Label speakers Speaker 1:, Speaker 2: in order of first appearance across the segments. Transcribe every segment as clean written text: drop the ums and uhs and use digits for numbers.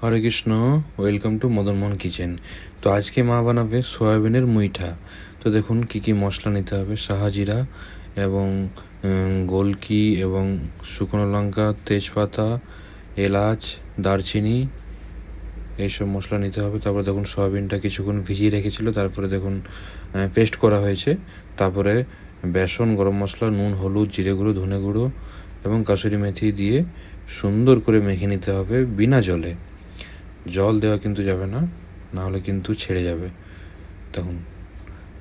Speaker 1: Hare Krishna, welcome to Madan Mohan kitchen. তো আজকে মা বানাবে সয়াবিনের মুইঠা। তো দেখুন কি কি মশলা নিতে হবে: শাহজিরা এবং গোলকি এবং শুকনো লঙ্কা, তেজপাতা, এলাচ, দারচিনি, এইসব মশলা নিতে হবে। তারপরে দেখুন সয়াবিনটা কিছুক্ষণ ভিজিয়ে রেখেছিল, তারপরে দেখুন পেস্ট করা হয়েছে। তারপরে বেসন, গরম মশলা, নুন, হলুদ, জিরে গুঁড়ো, ধনে গুঁড়ো এবং কাসুরি মেথি দিয়ে সুন্দর করে মেখে নিতে হবে বিনা জলে। জল দেওয়া কিন্তু যাবে না, নাহলে কিন্তু ছেড়ে যাবে। দেখুন,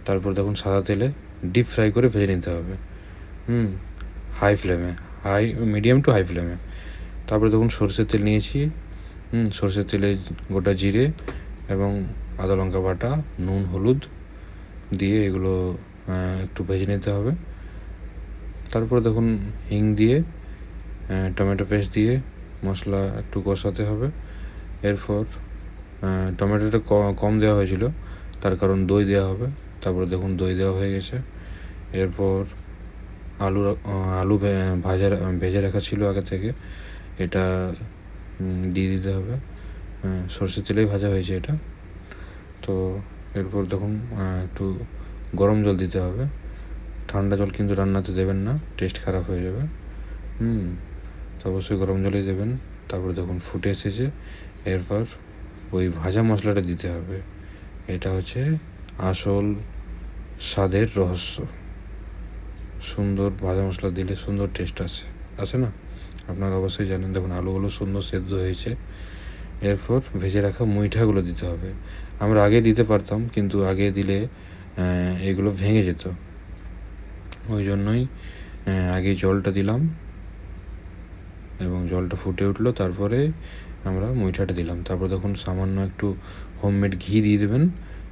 Speaker 1: তারপর দেখুন সাদা তেলে ডিপ ফ্রাই করে ভেজে নিতে হবে। হাই ফ্লেমে, মিডিয়াম টু হাই ফ্লেমে। তারপরে দেখুন সরষের তেল নিয়েছি। সরষের তেলে গোটা জিরে এবং আদা লঙ্কা বাটা, নুন, হলুদ দিয়ে এগুলো একটু ভেজে নিতে হবে। তারপরে দেখুন হিং দিয়ে, টমেটো পেস্ট দিয়ে মশলা একটু কষাতে হবে। এরপর টমেটোটা কম দেওয়া হয়েছিল, তার কারণ দই দেওয়া হবে। তারপরে দেখুন দই দেওয়া হয়ে গেছে। এরপর আলু ভেজে রাখা ছিল আগে থেকে, এটা দিয়ে দিতে হবে। সরষের তেলেই ভাজা হয়েছে এটা। তো এরপর দেখুন একটু গরম জল দিতে হবে। ঠান্ডা জল কিন্তু রান্নাতে দেবেন না, টেস্ট খারাপ হয়ে যাবে। তো অবশ্যই গরম জলই দেবেন। তারপরে দেখুন ফুটে এসেছে। এরপর ওই ভাজা মশলাটা দিতে হবে। এটা হচ্ছে আসল স্বাদের রহস্য। সুন্দর ভাজা মশলা দিলে সুন্দর টেস্ট আসে না? আপনারা অবশ্যই জানেন। দেখুন আলুগুলো সুন্দর সেদ্ধ হয়েছে। এরপর ভেজে রাখা মুইঠাগুলো দিতে হবে। আমরা আগে দিতে পারতাম, কিন্তু আগে দিলে এগুলো ভেঙে যেত। ওই জন্যই আগে জলটা দিলাম এবং জলটা ফুটে উঠলো, তারপরে আমরা মুইঠাটা দিলাম। তারপর দেখুন সামান্য একটু হোমমেড ঘি দিয়ে দেবেন,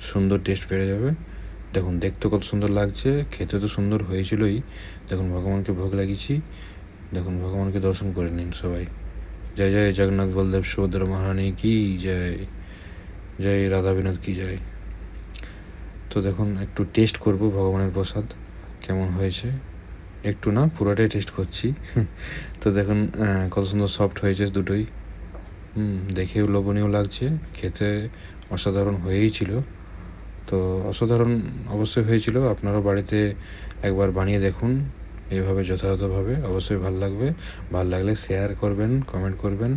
Speaker 1: সুন্দর টেস্ট বেড়ে যাবে। দেখুন দেখতে কত সুন্দর লাগছে, খেতে তো সুন্দর হয়েছিলই। দেখুন ভগবানকে ভোগ লাগিয়েছি। দেখুন ভগবানকে দর্শন করে নিন সবাই। জয় জয় জগন্নাথ বলদেব সুভদ্র মহারানী কি জয়, জয় রাধা বিনোদ কি জয়। তো দেখুন একটু টেস্ট করব ভগবানের প্রসাদ কেমন হয়েছে। একটু না, পুরোটাই টেস্ট করছি। তো দেখুন কত সুন্দর সফট হয়েছে দুটোই। দেখেও লোভনীয় লাগছে, খেতে অসাধারণ হয়েই ছিল। তো অসাধারণ অবশ্যই হয়েছিল। আপনারাও বাড়িতে একবার বানিয়ে দেখুন এইভাবে যথাযথভাবে, অবশ্যই ভালো লাগবে। ভালো লাগলে শেয়ার করবেন, কমেন্ট করবেন।